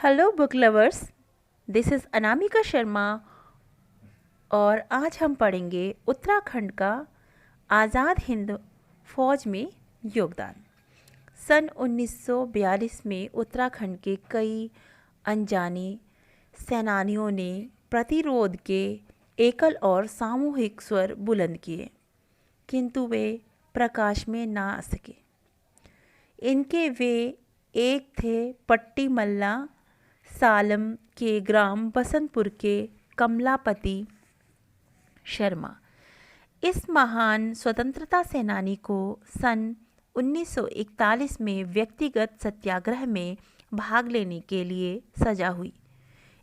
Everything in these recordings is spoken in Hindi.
Hello book lovers, this is Anamika Sharma और आज हम पढ़ेंगे उत्तराखंड का आज़ाद हिंद फौज में योगदान। सन 1942 में उत्तराखंड के कई अनजाने सेनानियों ने प्रतिरोध के एकल और सामूहिक स्वर बुलंद किए, किंतु वे प्रकाश में ना आ सके। इनके वे एक थे पट्टी मल्ला सालम के ग्राम बसंतपुर के कमलापति शर्मा। इस महान स्वतंत्रता सेनानी को सन 1941 में व्यक्तिगत सत्याग्रह में भाग लेने के लिए सजा हुई।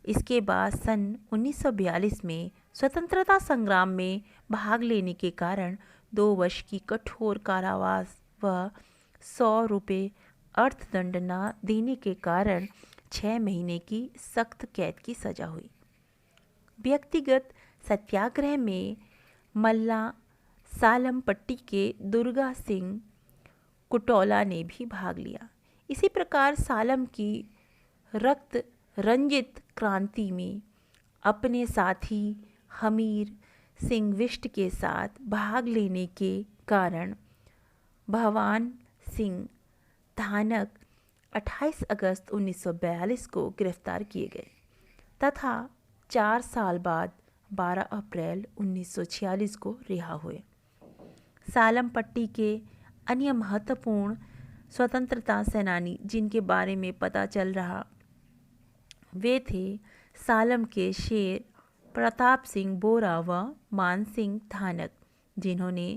इसके बाद सन 1942 में स्वतंत्रता संग्राम में भाग लेने के कारण 2 वर्ष की कठोर कारावास व 100 रुपये अर्थदंड न देने के कारण 6 महीने की सख्त कैद की सजा हुई। व्यक्तिगत सत्याग्रह में मल्ला सालम पट्टी के दुर्गा सिंह कुटौला ने भी भाग लिया। इसी प्रकार सालम की रक्त रंजित क्रांति में अपने साथी हमीर सिंह विष्ट के साथ भाग लेने के कारण भवान सिंह धानक 28 अगस्त 1942 को गिरफ्तार किए गए तथा 4 साल बाद 12 अप्रैल 1946 को रिहा हुए। सालम पट्टी के अन्य महत्वपूर्ण स्वतंत्रता सेनानी जिनके बारे में पता चल रहा वे थे सालम के शेर प्रताप सिंह बोरा व मान सिंह धानक, जिन्होंने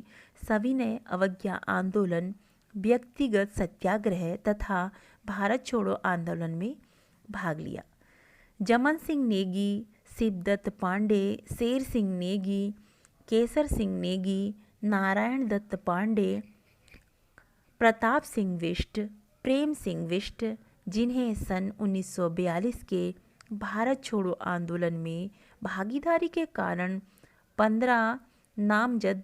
सविनय अवज्ञा आंदोलन, व्यक्तिगत सत्याग्रह तथा भारत छोड़ो आंदोलन में भाग लिया। जमन सिंह नेगी, शिवदत्त पांडे, शेर सिंह नेगी, केसर सिंह नेगी, नारायण दत्त पांडे, प्रताप सिंह विष्ट, प्रेम सिंह विष्ट, जिन्हें सन 1942 के भारत छोड़ो आंदोलन में भागीदारी के कारण 15 नामजद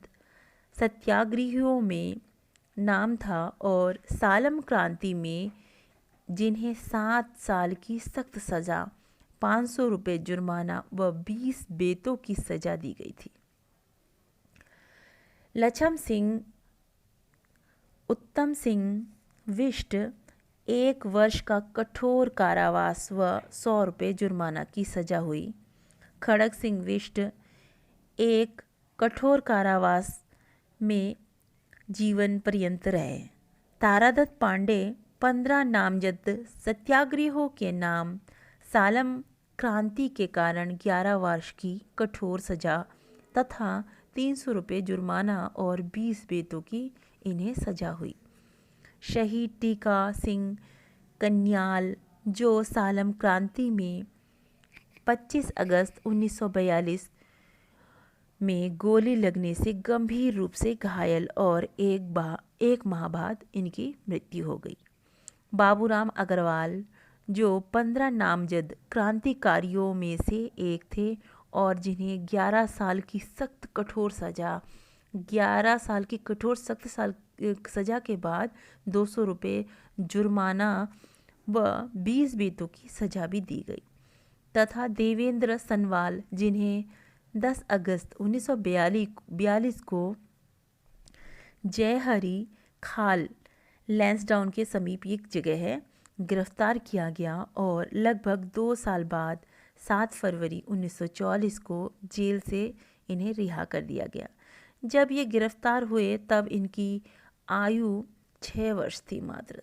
सत्याग्रहियों में नाम था, और सालम क्रांति में जिन्हें 7 साल की सख्त सज़ा, 500 रुपये जुर्माना व 20 बेतों की सज़ा दी गई थी। लछम सिंह, उत्तम सिंह विष्ट 1 वर्ष का कठोर कारावास व 100 रुपये जुर्माना की सज़ा हुई। खड़ग सिंह विष्ट एक कठोर कारावास में जीवन पर्यंत रहे। तारादत्त पांडे 15 नामजद सत्याग्रहियों के नाम, सालम क्रांति के कारण 11 वर्ष की कठोर सजा तथा 300 रुपये जुर्माना और 20 बेतों की इन्हें सजा हुई। शहीद टीका सिंह कन्याल, जो सालम क्रांति में 25 अगस्त 1942 में गोली लगने से गंभीर रूप से घायल और एक माह बाद इनकी मृत्यु हो गई। बाबूराम अग्रवाल, जो 15 नामजद क्रांतिकारियों में से एक थे और जिन्हें 11 साल की सख्त कठोर सज़ा, 11 साल की कठोर सख्त सज़ा के बाद 200 रुपये जुर्माना व 20 बेतों की सज़ा भी दी गई, तथा देवेंद्र सनवाल, जिन्हें 10 अगस्त 1942 को जयहरी खाल लैंसडाउन के समीप एक जगह है गिरफ्तार किया गया और लगभग 2 साल बाद 7 फरवरी 1944 को जेल से इन्हें रिहा कर दिया गया। जब ये गिरफ्तार हुए तब इनकी आयु 6 वर्ष थी मात्र।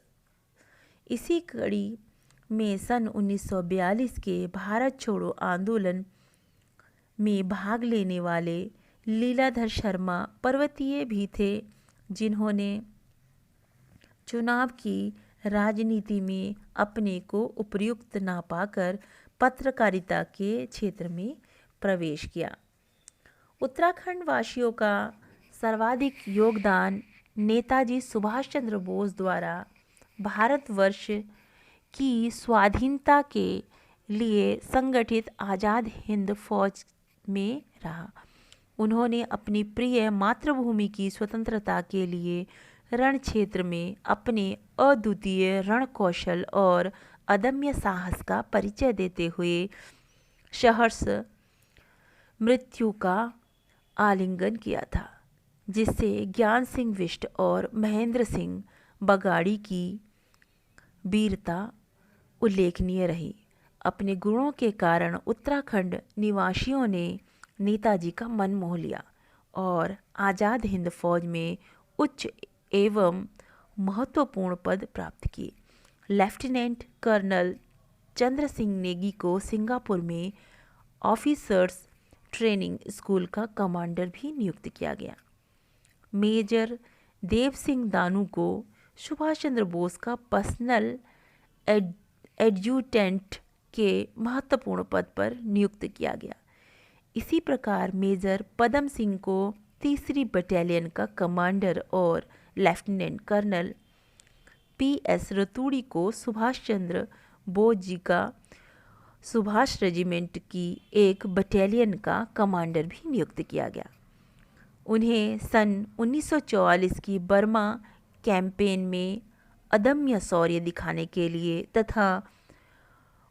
इसी कड़ी में सन 1942 के भारत छोड़ो आंदोलन में भाग लेने वाले लीलाधर शर्मा पर्वतीय भी थे, जिन्होंने चुनाव की राजनीति में अपने को उपयुक्त ना पाकर पत्रकारिता के क्षेत्र में प्रवेश किया। उत्तराखंड वासियों का सर्वाधिक योगदान नेताजी सुभाष चंद्र बोस द्वारा भारतवर्ष की स्वाधीनता के लिए संगठित आज़ाद हिंद फौज में रहा। उन्होंने अपनी प्रिय मातृभूमि की स्वतंत्रता के लिए रण क्षेत्र में अपने अद्वितीय रण कौशल और अदम्य साहस का परिचय देते हुए सहर्ष मृत्यु का आलिंगन किया था, जिससे ज्ञान सिंह बिष्ट और महेंद्र सिंह बगाड़ी की वीरता उल्लेखनीय रही। अपने गुणों के कारण उत्तराखंड निवासियों ने नेताजी का मन मोह लिया और आज़ाद हिंद फौज में उच्च एवं महत्वपूर्ण पद प्राप्त किए। लेफ्टिनेंट कर्नल चंद्र सिंह नेगी को सिंगापुर में ऑफिसर्स ट्रेनिंग स्कूल का कमांडर भी नियुक्त किया गया। मेजर देव सिंह दानू को सुभाष चंद्र बोस का पर्सनल एडजुटेंट के महत्वपूर्ण पद पर नियुक्त किया गया। इसी प्रकार मेजर पदम सिंह को 3री बटालियन का कमांडर और लेफ्टिनेंट कर्नल PS रतूड़ी को सुभाष चंद्र बोस जी का सुभाष रेजिमेंट की एक बटालियन का कमांडर भी नियुक्त किया गया। उन्हें सन 1944 की बर्मा कैंपेन में अदम्य शौर्य दिखाने के लिए तथा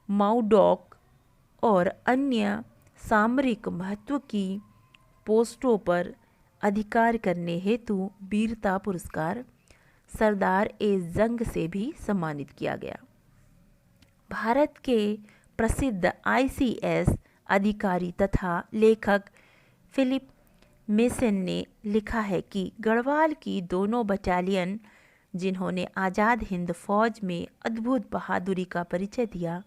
माउडॉक और अन्य सामरिक महत्व की पोस्टों पर अधिकार करने हेतु वीरता पुरस्कार सरदार ए जंग से भी सम्मानित किया गया। भारत के प्रसिद्ध ICS अधिकारी तथा लेखक फिलिप मेसन ने लिखा है कि गढ़वाल की दोनों बटालियन जिन्होंने आज़ाद हिंद फौज में अद्भुत बहादुरी का परिचय दिया,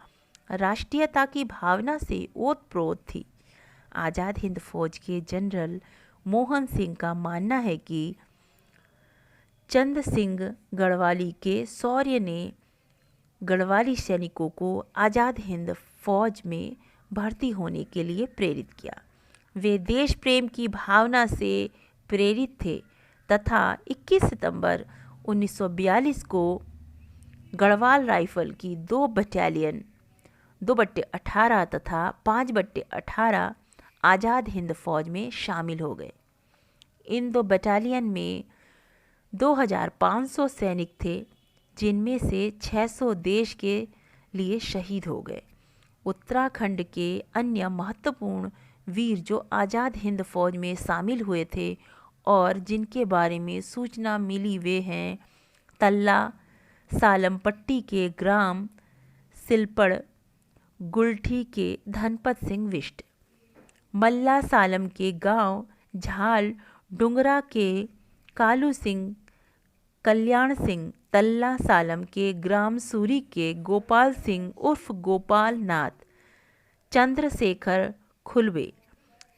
राष्ट्रीयता की भावना से ओतप्रोत थी। आज़ाद हिंद फौज के जनरल मोहन सिंह का मानना है कि चंद सिंह गढ़वाली के शौर्य ने गढ़वाली सैनिकों को आज़ाद हिंद फौज में भर्ती होने के लिए प्रेरित किया। वे देश प्रेम की भावना से प्रेरित थे तथा 21 सितंबर 1942 को गढ़वाल राइफल की 2 बटालियन 2/18 तथा 5/18 आज़ाद हिंद फौज में शामिल हो गए। इन 2 बटालियन में 2500 सैनिक थे, जिनमें से 600 देश के लिए शहीद हो गए। उत्तराखंड के अन्य महत्वपूर्ण वीर जो आज़ाद हिंद फौज में शामिल हुए थे और जिनके बारे में सूचना मिली वे हैं तल्ला सालम पट्टी के ग्राम सिलपड़ गुलठी के धनपत सिंह बिष्ट, मल्ला सालम के गांव झाल डुंगरा के कालू सिंह कल्याण सिंह, तल्ला सालम के ग्राम सूरी के गोपाल सिंह उर्फ Gopal Nath, Chandrashekhar Khulve,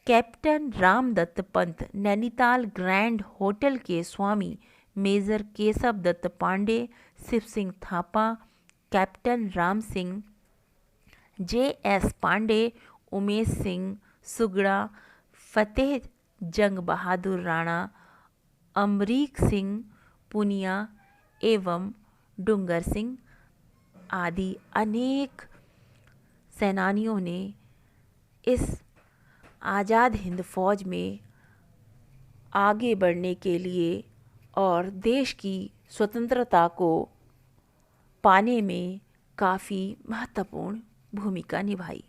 captain Ramdatt Pant Nainital grand hotel के स्वामी, major Keshav Datt Pande, Shiv Singh Thapa, captain Ram Singh, JS Pande, Umesh Singh Sugra, Fateh Jang Bahadur Rana, Amrik Singh Punia एवं डूंगर सिंह आदि अनेक सेनानियों ने इस आज़ाद हिंद फौज में आगे बढ़ने के लिए और देश की स्वतंत्रता को पाने में काफ़ी महत्वपूर्ण भूमिका निभाई।